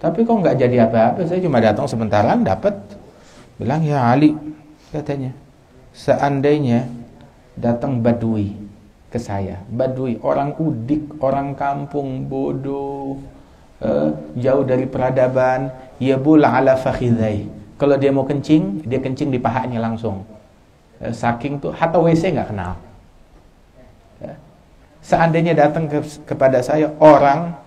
tapi kok nggak jadi apa-apa? Saya cuma datang sebentaran dapat. Bilang, ya Ali, katanya, seandainya datang badui ke saya, badui, orang udik, orang kampung, bodoh, jauh dari peradaban, yabul ala fakhidhai. Kalau dia mau kencing, dia kencing di pahanya langsung. Saking tuh, hatta WC nggak kenal. Seandainya datang kepada saya orang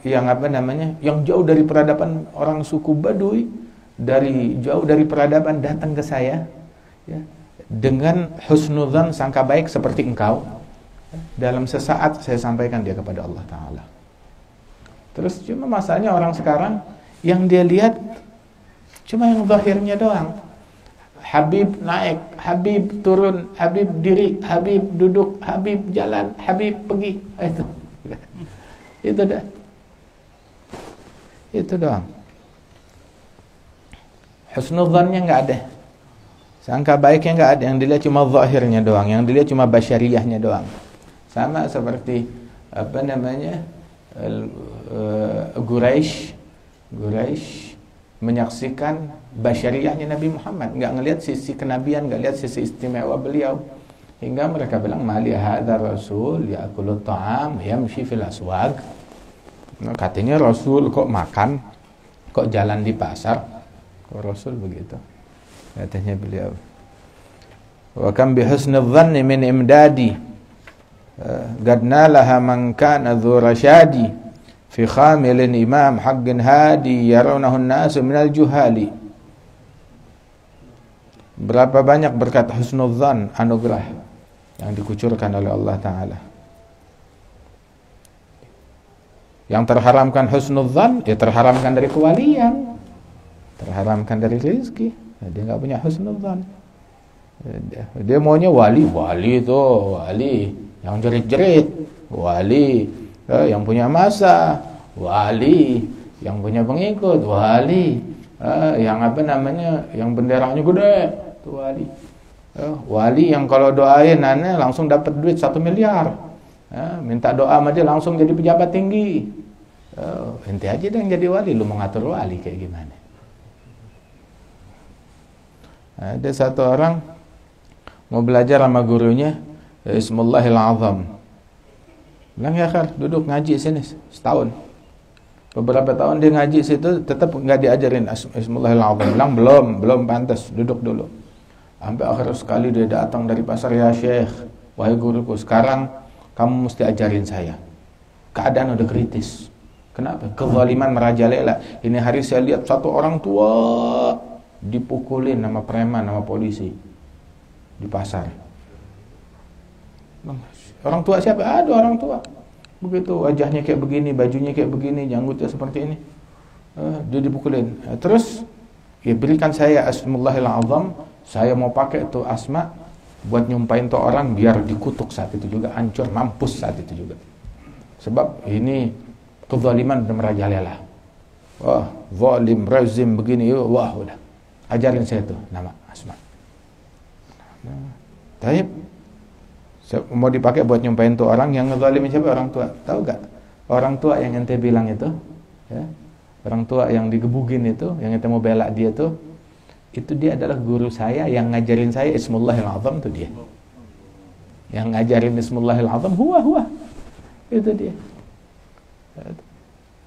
yang apa namanya, yang jauh dari peradaban, orang suku badui, jauh dari peradaban datang ke saya, ya, dengan husnudzan, sangka baik seperti engkau, dalam sesaat saya sampaikan dia kepada Allah Ta'ala. Terus cuma masalahnya orang sekarang yang dia lihat cuma yang zahirnya doang. Habib naik, Habib turun, Habib diri, Habib duduk, Habib jalan, Habib pergi. Itu doang. Husnudzannya enggak ada. Sangka baiknya enggak ada, yang dilihat cuma zahirnya doang, yang dilihat cuma basyariyahnya doang. Sama seperti apa namanya? Quraisy menyaksikan basyariyahnya Nabi Muhammad, enggak ngelihat sisi kenabian, enggak lihat sisi istimewa beliau. Hingga mereka bilang, "Mali hadzal rasul ya'kulu ta'am yamshi fil aswaq." Katanya Rasul kok makan, kok jalan di pasar. Kok Rasul begitu? Katanya beliau. Wa kam bi husnil dhanni min imdadi qad nalaha man kana dzu rasyadi fi khamilin imam haqqin hadi yarawnahu an-nasu minal juhali. Berapa banyak berkat husnudzan, anugerah yang dikucurkan oleh Allah Ta'ala. Yang terharamkan husnudzan, ya terharamkan dari kewalian, terharamkan dari rezeki. Dia nggak punya husnudzan. Dia maunya wali itu wali yang jerit-jerit, wali yang punya masa, wali yang punya pengikut, wali yang yang benderanya gede, itu wali. Wali yang kalau doain aneh langsung dapat duit 1 miliar. Minta doa sama dia langsung jadi pejabat tinggi. Ente aja yang jadi wali, lu mau ngatur wali kayak gimana? Ada satu orang mau belajar sama gurunya, Ismullahil Azam. Bilang, ya kan, duduk ngaji sini setahun. Beberapa tahun dia ngaji situ, tetap nggak diajarin Ismullahil Azam. Bilang belum pantas, duduk dulu. Sampai akhir sekali dia datang dari pasar, ya Syekh, wahai guruku, sekarang kamu mesti ajarin saya. Keadaan udah kritis. Kenapa? Kezaliman merajalela. Ini hari saya lihat satu orang tua dipukulin sama preman, sama polisi di pasar. Orang tua siapa? Ada orang tua. Begitu wajahnya kayak begini, bajunya kayak begini, janggutnya seperti ini. Dia dipukulin. Terus ya berikan saya Asmullahil Azam, saya mau pakai tuh asma buat nyumpain tuh orang biar dikutuk saat itu juga, hancur, mampus saat itu juga. Sebab ini kezaliman dan merajalela. Wah, zalim, razim begini, wah udah. Ajarin saya tuh nama asma. Taib. Mau dipakai buat nyumpain tuh orang yang ngezalimin siapa? Orang tua. Tahu gak? Orang tua yang ente bilang itu, ya, orang tua yang digebugin itu, yang ente mau bela dia tuh, itu dia adalah guru saya yang ngajarin saya Ismullahil Azam tuh dia. Yang ngajarin Ismullahil Azam, huwa. Itu dia.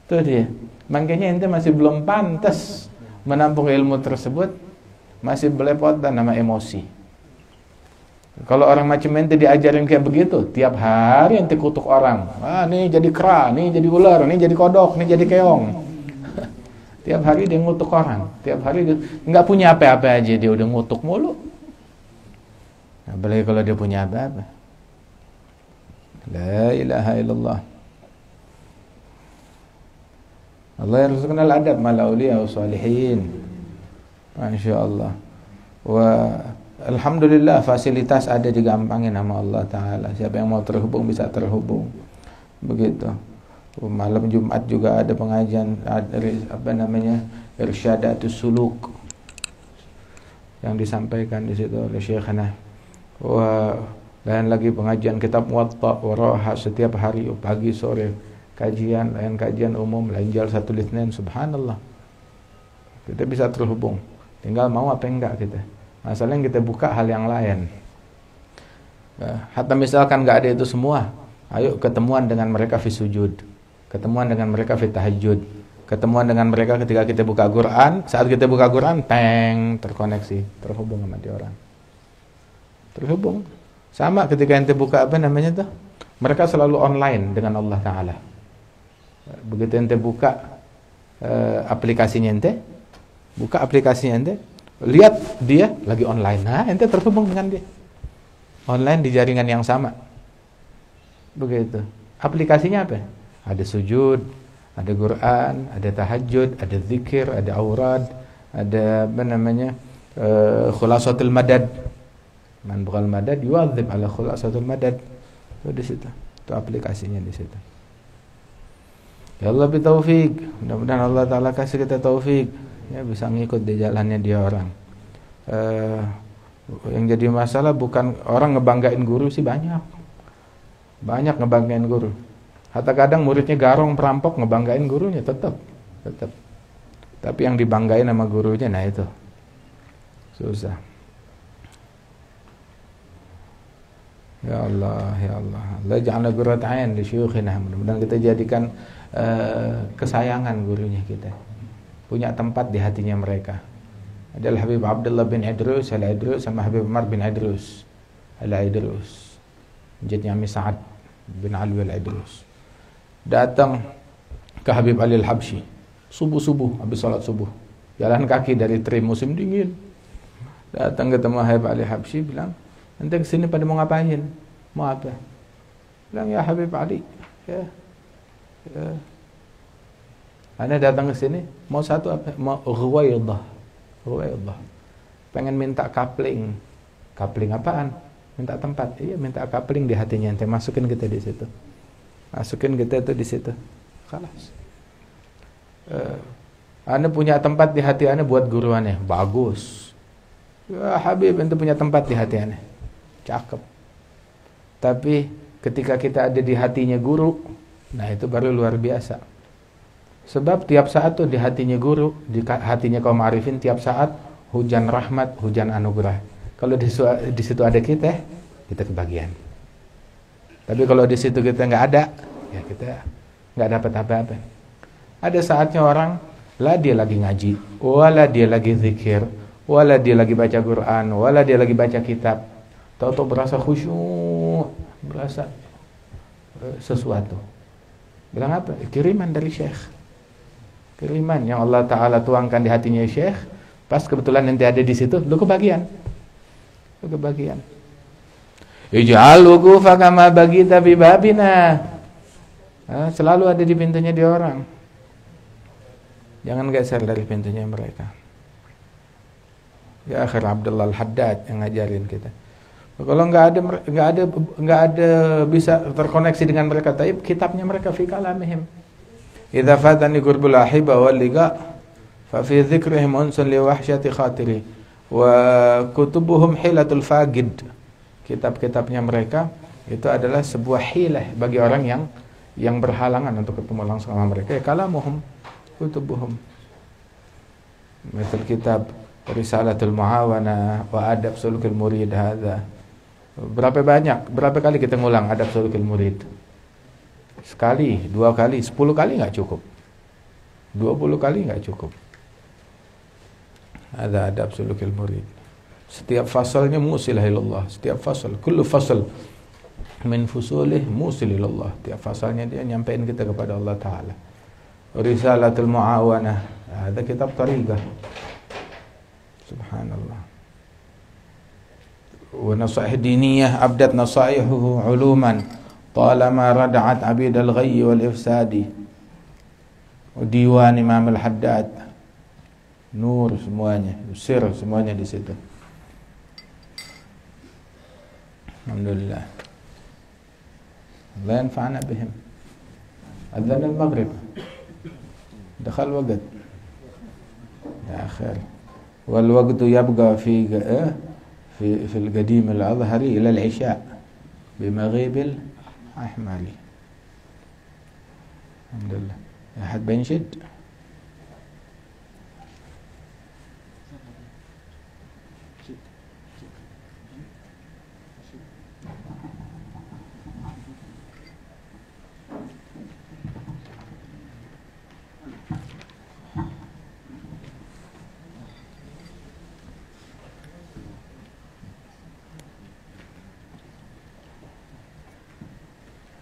Itu dia. Makanya ente masih belum pantas menampung ilmu tersebut, masih belepotan nama emosi. Kalau orang macam ente diajarin kayak begitu, tiap hari ente kutuk orang. Nih jadi kera, nih jadi ular, nih jadi kodok, nih jadi keong. Tiap hari dia ngutuk orang. Tiap hari dia nggak punya apa-apa aja dia udah ngutuk mulu. Apalagi kalau dia punya apa-apa. La ilaha illallah. Allah yarzuqna al-adab mal awliya wa salihin. Masya Allah. Wa alhamdulillah fasilitas ada digampangin sama Allah Ta'ala. Siapa yang mau terhubung bisa terhubung. Begitu. Malam Jumat juga ada pengajian Irsyadatus Suluk yang disampaikan di situ oleh Syekhana. Dan lagi pengajian kitab Muwatta Waraha setiap hari pagi sore. Kajian, lain kajian umum, lain jalsatul Itsnain, subhanallah. Kita bisa terhubung. Tinggal mau apa enggak kita. Masalahnya kita buka hal yang lain. Hatta misalkan enggak ada itu semua, ayo ketemuan dengan mereka fi sujud. Ketemuan dengan mereka fi tahajud. Ketemuan dengan mereka ketika kita buka Quran. Saat kita buka Quran, teng, terkoneksi, terhubung sama dia orang. Terhubung. Sama ketika ente buka apa namanya tuh? Mereka selalu online dengan Allah Ta'ala. Begitu ente buka aplikasinya ente, lihat dia lagi online. Nah, ente terhubung dengan dia. Online di jaringan yang sama. Begitu. Aplikasinya apa? Ada sujud, ada Quran, ada tahajud, ada zikir, ada aurad, ada apa namanya? Khulasatul madad. Man bukan madad yuwadzib ala khulasatul madad. Itu di situ. Itu aplikasinya di situ. Ya Allah bitaufik. Mudah-mudahan Allah Ta'ala kasih kita taufik. Ya bisa ngikut di jalannya dia orang. Yang jadi masalah bukan orang ngebanggain guru sih banyak. Banyak ngebanggain guru. Hatta kadang muridnya garong perampok ngebanggain gurunya tetap. Tapi yang dibanggain sama gurunya nah itu. Susah. Ya Allah, ya Allah. Allah ja'alna qurrata 'ain li syuyukhina. Mudah-mudahan kita jadikan kesayangan gurunya kita. Punya tempat di hatinya mereka. Adalah Habib Abdullah bin Idrus, Al-Idrus sama Habib Umar bin Idrus. Al-Idrus. Jadnya Ami Sa'ad bin Alwi Al-Idrus. Datang ke Habib Ali Al-Habsyi. Subuh-subuh habis salat subuh. Jalan kaki dari trim musim dingin. Datang ketemu Habib Ali Habsyi, bilang, ente kesini pada mau ngapain? Mau apa? Bilang, ya Habib Ali, ya. Anda datang ke sini mau satu apa? Mau ruwaidah. Pengen minta kapling. Kapling apaan? Minta tempat. Iya, minta kapling di hatinya ente, masukin kita di situ. Masukin kita itu di situ. Khalas. Anda punya tempat di hati Anda buat guru Anda. Bagus. Ya Habib, ente punya tempat di hati Anda. Cakep. Tapi ketika kita ada di hatinya guru, nah itu baru luar biasa. Sebab tiap saat tuh di hatinya guru, di hatinya kaum arifin, tiap saat hujan rahmat, hujan anugerah. Kalau di situ ada kita kebagian. Tapi kalau di situ kita nggak ada, ya kita nggak dapat apa-apa. Ada saatnya orang, lah dia lagi ngaji, wala dia lagi zikir, wala dia lagi baca Quran, wala dia lagi baca kitab. Tahu-tahu berasa khusyuk, berasa sesuatu. Bilang apa? Kiriman dari Syekh. Kiriman yang Allah Ta'ala tuangkan di hatinya Syekh. Pas kebetulan nanti ada di situ, lu kebagian. Ij'al wuqufaka ma bagita bi babina. Selalu ada di pintunya dia orang. Jangan geser dari pintunya mereka. Ya akhir Abdullah Al-Haddad yang ngajarin kita. Kalau nggak ada bisa terkoneksi dengan mereka, taib kitabnya mereka fi kalamihim. Idza fatani qurbul ahiba wal liqa fa fi dzikrihim unsun li wahsyati khatiri wa kutubuhum hilatul faqid. Kitab-kitabnya mereka itu adalah sebuah hilah bagi orang yang berhalangan untuk ketemu langsung sama mereka. Kalamuhum kutubuhum. Misal kitab Risalatul Muawana wa Adab Sulukul Murid hadza. Berapa kali kita ngulang adab sulukil murid? Sekali, 2 kali, 10 kali nggak cukup. 20 kali nggak cukup. Ada adab sulukil murid. Setiap fasalnya musil ilallah. Setiap fasal, kullu fasal min fusulih musil ilallah. Setiap fasalnya dia nyampein kita kepada Allah Ta'ala. Risalatul Muawanah. Ada kitab tariqah. Subhanallah. ونصائح دينية أبدت نصائحه علوما طالما ردعت عبيد الغي والإفساد وديوان إمام الحداد nur semuanya, sir semuanya di situ. Alhamdulillah. Allah yanfa'ana bihim. Adzan al-maghrib. Dakhal waqt. Ya akhir. Wal waqtu yabqa في القديم الأظهري إلى العشاء بمغيب الأحمال. الحمد لله. أحد بينشد؟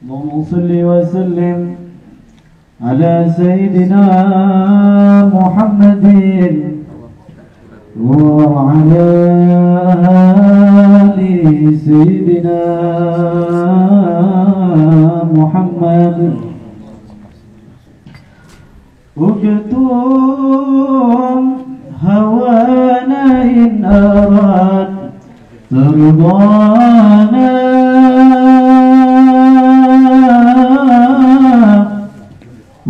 اللهم صل وسلم على سيدنا محمد وعلى آل سيدنا محمد. اكتم هوانا إن أراد ترضانا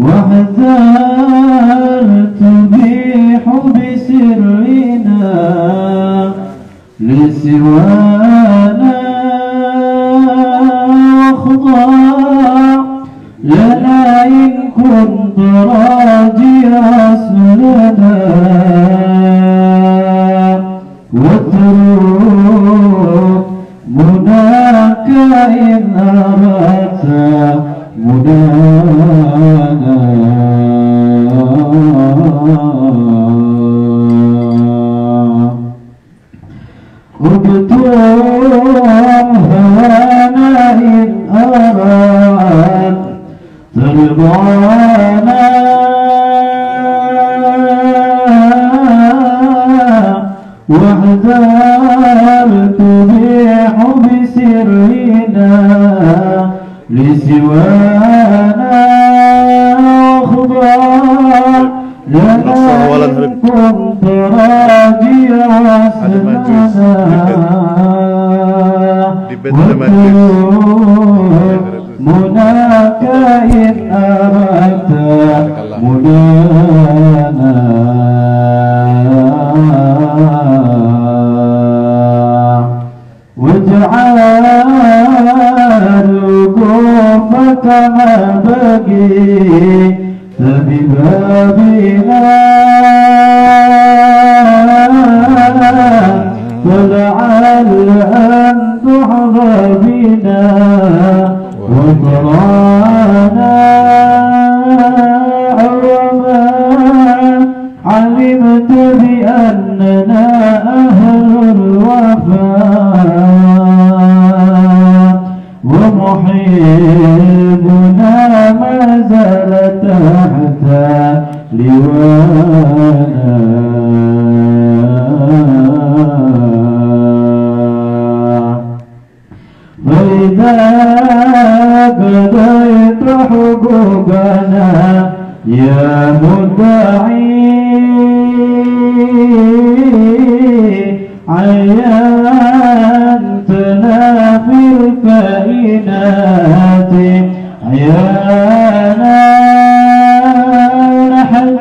وحذرت بحب سرنا لسوانا خضاع لنا إن كنت راجي رسولنا واترك مناك إن أردت منانا. اكتم هوانا إن أردت ترضانا واحتلت بحب سرنا لسوانا واخضر لنا إن كنت راجيا مناك إن أردت منانا واجعل وقوفك ما بقي ببابنا فلعل أن تحظى بنا وقرانا وما علمت بأننا أهل الوفاء ومحبنا ما زال تحت لوانا فإذا قضيت حقوقنا يا مدعي عينتنا في الكائنات عيانا نحن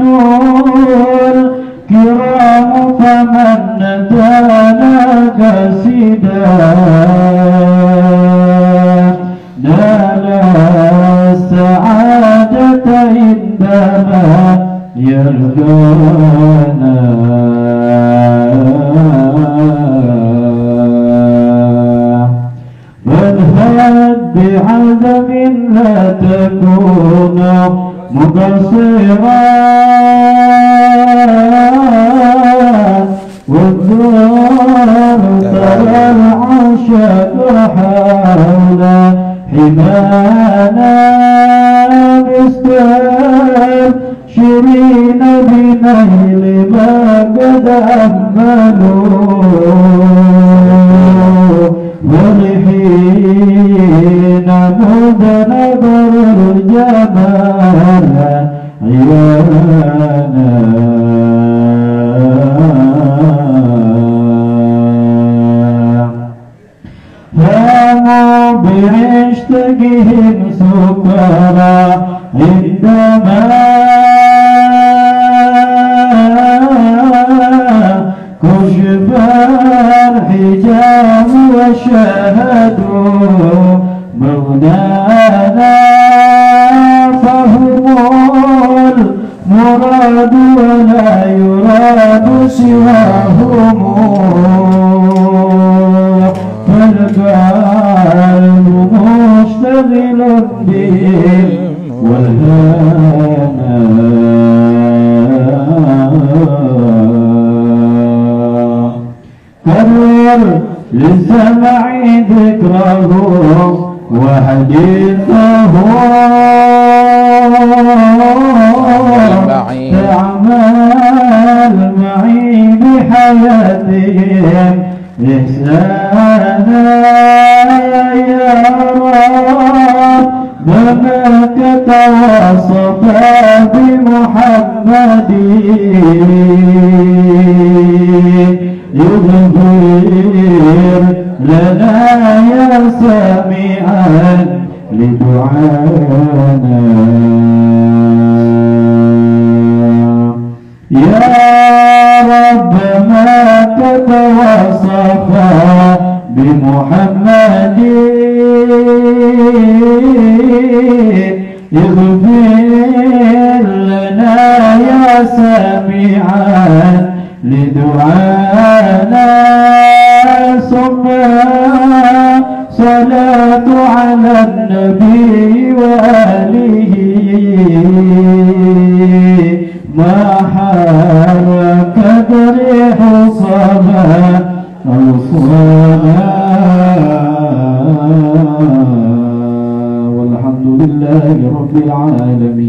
الكرام فمن نتانا قصدا نال السعادة عندما يرجونا فاذهب بعزم لا تكون مقصرا والدار ترى العشاق حول حمانا مستبشرين بنيل ما قد أملوا فرحين مذ نظر الجمال عيانا هاموا بعشتهم سكرى عندما كشف الحجاب وشاهدوا مولانا فهم المراد ولا يراد سواهم فالقلب مشتغل بهم والهانا كرر للسمع ذكرهم وحديثهم تعمل معي بحياتهم إحسانا يا رب منك توصف بمحمد يغفر لنا يا سامعا لدعانا يا رب ما تتوصف بمحمد اغفر لنا يا سامعا لدعانا ثم صلاة على النبي وآله ما حرك بريح صبا أوصانا والحمد لله رب العالمين.